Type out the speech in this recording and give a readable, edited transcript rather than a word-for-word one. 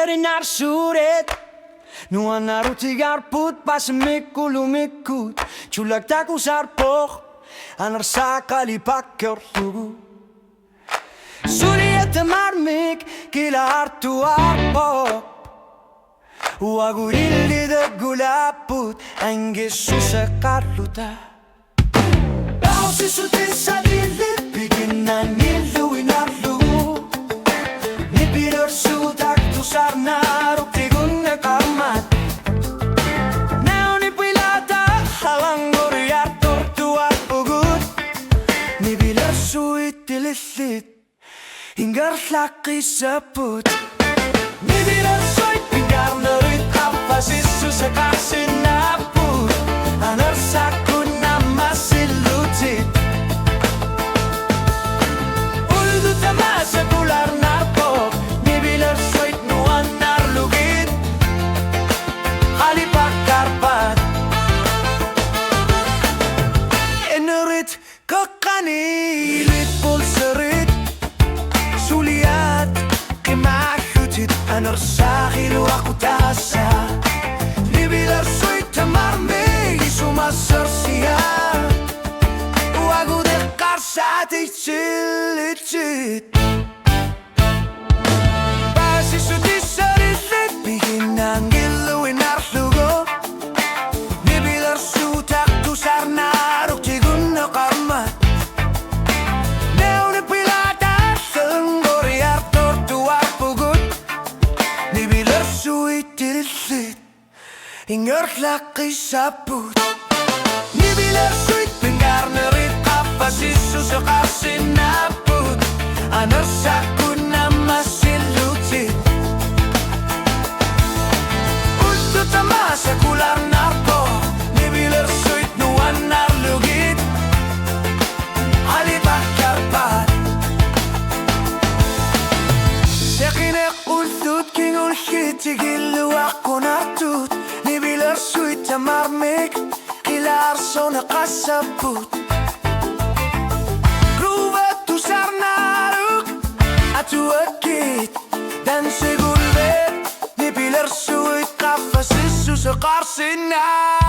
eri nar suret Nuana rutigar put pas mikul umikut Chulak takusar poch Anar sakali pakker lugu Suriet marmik kila artu arpo Uagurili de gulaput Engisu se karluta Bausi sutin sadilit Biginan nilu inarlu Nibilir sutak tusar naruk tigun ne karmat Neoni pilata halangur yar tortuar ugut Nibilir suit tililit Hingar laki seput Nibilir suit hingar nerit Kapasisu sekasi naput Anar sakun nama silutit Uldu tamasa kular narpok Nibilir suit nuan narlugit Halipak karpat Enerit kakanilit pulserit Suliat kimakutit Anar sahilu aku tasa Nibilir suit tamarme Isumasar siya Uagu dekar sati cilicit Basi suti sarilit Biginang giluin arlugo Nibilir sutak tusar naruk Tigun na karmat Neuni pilata Tenggoriar tortuar pugut Nibilir suit tililit Ingar laki saput Nibilir suit pengar nerit Kapasisu sekasi naput Anar sakun nama silutit Ustu tamasa kular narko Nibilir suit nuan narlugit Halitak karpat Sekinek ultut kingul hitigilu ako nartut Nibilir suit tamarmik Kilar sona kasabut Gruvet tusar naruk Atu akit Dan segulbet Nibilir suit kapasisu sekarsinan